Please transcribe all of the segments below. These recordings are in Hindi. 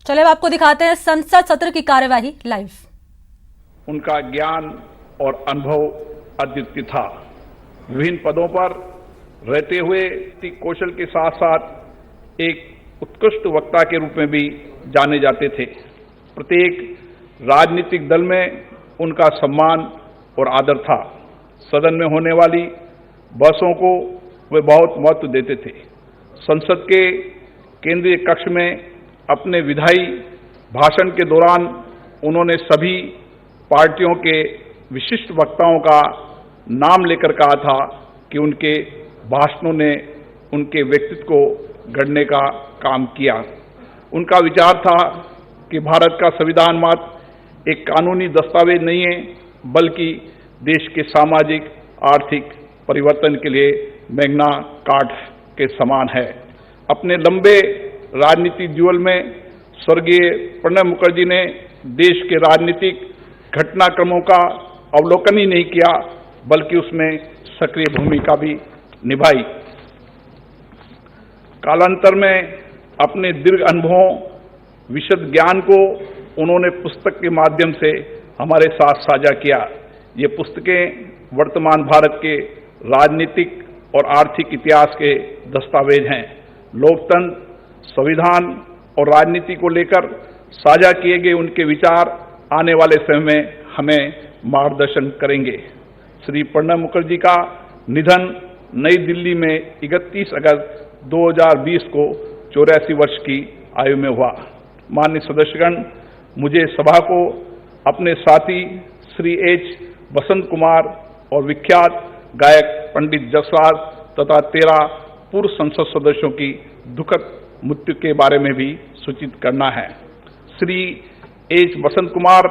चलिए अब आपको दिखाते हैं संसद सत्र की कार्यवाही लाइव। उनका ज्ञान और अनुभव अद्वितीय था। विभिन्न पदों पर रहते हुए कौशल के साथ साथ एक उत्कृष्ट वक्ता के रूप में भी जाने जाते थे। प्रत्येक राजनीतिक दल में उनका सम्मान और आदर था। सदन में होने वाली बहसों को वे बहुत महत्व देते थे। संसद के केंद्रीय कक्ष में अपने विधायी भाषण के दौरान उन्होंने सभी पार्टियों के विशिष्ट वक्ताओं का नाम लेकर कहा था कि उनके भाषणों ने उनके व्यक्तित्व को गढ़ने का काम किया। उनका विचार था कि भारत का संविधान मात्र एक कानूनी दस्तावेज नहीं है, बल्कि देश के सामाजिक आर्थिक परिवर्तन के लिए मैग्ना कार्टा के समान है। अपने लंबे राजनीतिक जीवन में स्वर्गीय प्रणब मुखर्जी ने देश के राजनीतिक घटनाक्रमों का अवलोकन ही नहीं किया, बल्कि उसमें सक्रिय भूमिका भी निभाई। कालांतर में अपने दीर्घ अनुभवों, विशद ज्ञान को उन्होंने पुस्तक के माध्यम से हमारे साथ साझा किया। ये पुस्तकें वर्तमान भारत के राजनीतिक और आर्थिक इतिहास के दस्तावेज हैं। लोकतंत्र, संविधान और राजनीति को लेकर साझा किए गए उनके विचार आने वाले समय में हमें मार्गदर्शन करेंगे। श्री प्रणब मुखर्जी का निधन नई दिल्ली में 31 अगस्त 2020 को 84 वर्ष की आयु में हुआ। माननीय सदस्यगण, मुझे सभा को अपने साथी श्री एच बसंत कुमार और विख्यात गायक पंडित जसराज तथा 13 पूर्व संसद सदस्यों की दुखद मृत्यु के बारे में भी सूचित करना है। श्री एच बसंत कुमार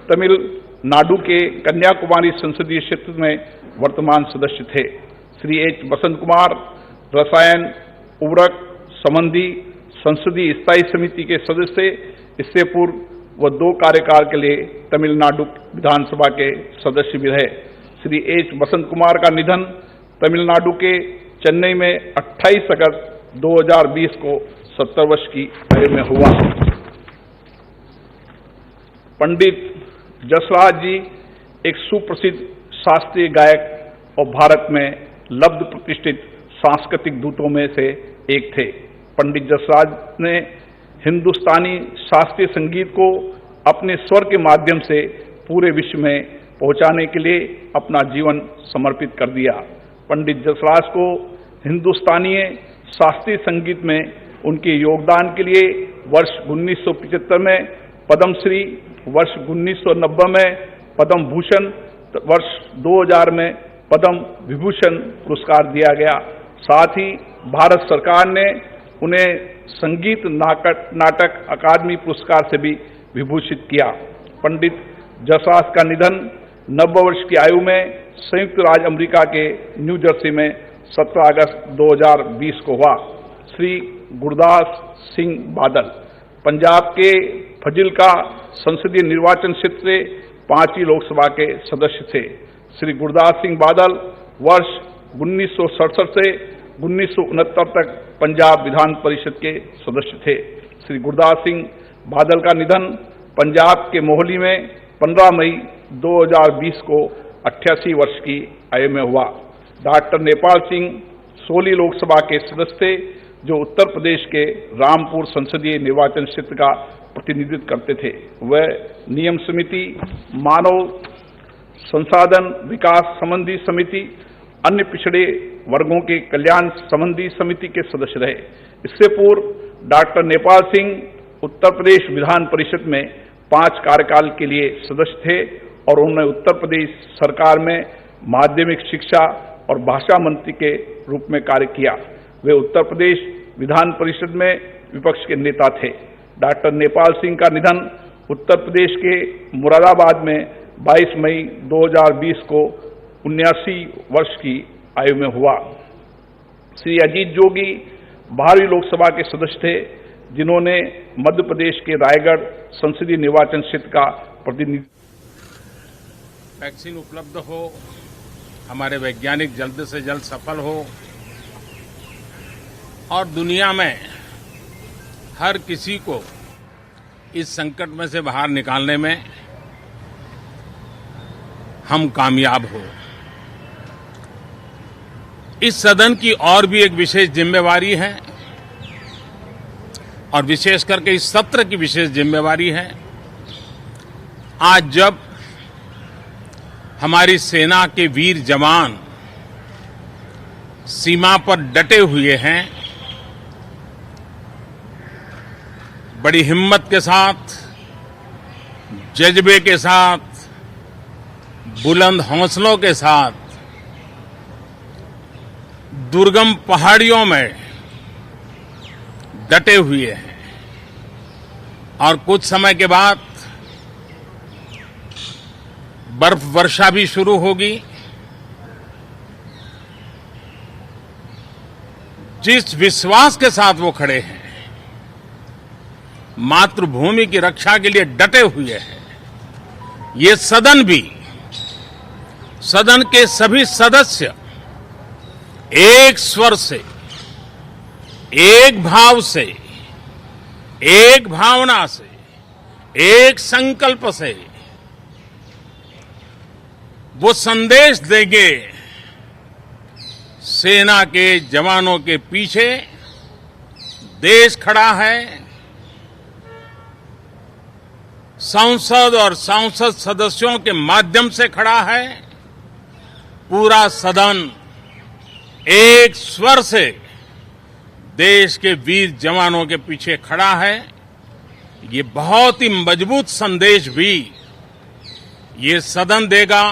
तमिलनाडु के कन्याकुमारी संसदीय क्षेत्र में वर्तमान सदस्य थे। श्री एच बसंत कुमार रसायन उर्वरक संबंधी संसदीय स्थायी समिति के सदस्य। इससे पूर्व वह 2 कार्यकाल के लिए तमिलनाडु विधानसभा के सदस्य भी रहे। श्री एच बसंत कुमार का निधन तमिलनाडु के चेन्नई में 28 अगस्त 2020 को 70 वर्ष की आयु में हुआ। पंडित जसराज जी एक सुप्रसिद्ध शास्त्रीय गायक और भारत में लब्ध प्रतिष्ठित सांस्कृतिक दूतों में से एक थे। पंडित जसराज ने हिंदुस्तानी शास्त्रीय संगीत को अपने स्वर के माध्यम से पूरे विश्व में पहुंचाने के लिए अपना जीवन समर्पित कर दिया। पंडित जसराज को हिंदुस्तानी शास्त्रीय संगीत में उनके योगदान के लिए वर्ष 1975 में पद्मश्री, वर्ष 1990 में पद्म भूषण, वर्ष 2000 में पद्म विभूषण पुरस्कार दिया गया। साथ ही भारत सरकार ने उन्हें संगीत नाटक अकादमी पुरस्कार से भी विभूषित किया। पंडित जसराज का निधन 90 वर्ष की आयु में संयुक्त राज्य अमेरिका के न्यू जर्सी में 17 अगस्त 2020 को हुआ। श्री गुरदास सिंह बादल पंजाब के फजिल्का संसदीय निर्वाचन क्षेत्र से 5वीं लोकसभा के सदस्य थे। श्री गुरदास सिंह बादल वर्ष 1967 से 1969 तक पंजाब विधान परिषद के सदस्य थे। श्री गुरदास सिंह बादल का निधन पंजाब के मोहाली में 15 मई 2020 को 88 वर्ष की आयु में हुआ। डॉक्टर नेपाल सिंह 16 लोकसभा के सदस्य थे, जो उत्तर प्रदेश के रामपुर संसदीय निर्वाचन क्षेत्र का प्रतिनिधित्व करते थे। वह नियम समिति, मानव संसाधन विकास संबंधी समिति, अन्य पिछड़े वर्गों के कल्याण संबंधी समिति के सदस्य रहे। इससे पूर्व डॉक्टर नेपाल सिंह उत्तर प्रदेश विधान परिषद में 5 कार्यकाल के लिए सदस्य थे और उन्होंने उत्तर प्रदेश सरकार में माध्यमिक शिक्षा और भाषा मंत्री के रूप में कार्य किया। वे उत्तर प्रदेश विधान परिषद में विपक्ष के नेता थे। डॉक्टर नेपाल सिंह का निधन उत्तर प्रदेश के मुरादाबाद में 22 मई 2020 को 79 वर्ष की आयु में हुआ। श्री अजीत जोगी 12वीं लोकसभा के सदस्य थे, जिन्होंने मध्य प्रदेश के रायगढ़ संसदीय निर्वाचन क्षेत्र का प्रतिनिधित्व। वैक्सीन उपलब्ध हो, हमारे वैज्ञानिक जल्द से जल्द सफल हो और दुनिया में हर किसी को इस संकट में से बाहर निकालने में हम कामयाब हो। इस सदन की और भी एक विशेष जिम्मेवारी है और विशेष करके इस सत्र की विशेष जिम्मेवारी है। आज जब हमारी सेना के वीर जवान सीमा पर डटे हुए हैं, बड़ी हिम्मत के साथ, जज्बे के साथ, बुलंद हौसलों के साथ दुर्गम पहाड़ियों में डटे हुए हैं और कुछ समय के बाद बर्फ वर्षा भी शुरू होगी। जिस विश्वास के साथ वो खड़े हैं, मातृभूमि की रक्षा के लिए डटे हुए हैं, ये सदन भी, सदन के सभी सदस्य एक स्वर से, एक भाव से, एक भावना से, एक संकल्प से वो संदेश देंगे, सेना के जवानों के पीछे देश खड़ा है। संसद और सांसद सदस्यों के माध्यम से खड़ा है। पूरा सदन एक स्वर से देश के वीर जवानों के पीछे खड़ा है। ये बहुत ही मजबूत संदेश भी ये सदन देगा,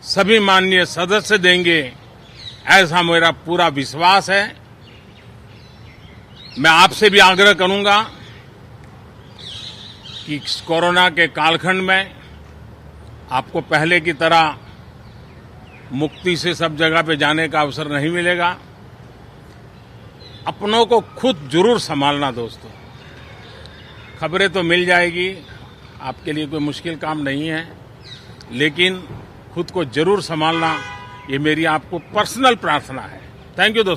सभी माननीय सदस्य देंगे, ऐसा मेरा पूरा विश्वास है। मैं आपसे भी आग्रह करूंगा कि कोरोना के कालखंड में आपको पहले की तरह मुक्ति से सब जगह पे जाने का अवसर नहीं मिलेगा। अपनों को खुद जरूर संभालना दोस्तों। खबरें तो मिल जाएगी, आपके लिए कोई मुश्किल काम नहीं है, लेकिन खुद को जरूर संभालना, ये मेरी आपको पर्सनल प्रार्थना है। थैंक यू दोस्तों।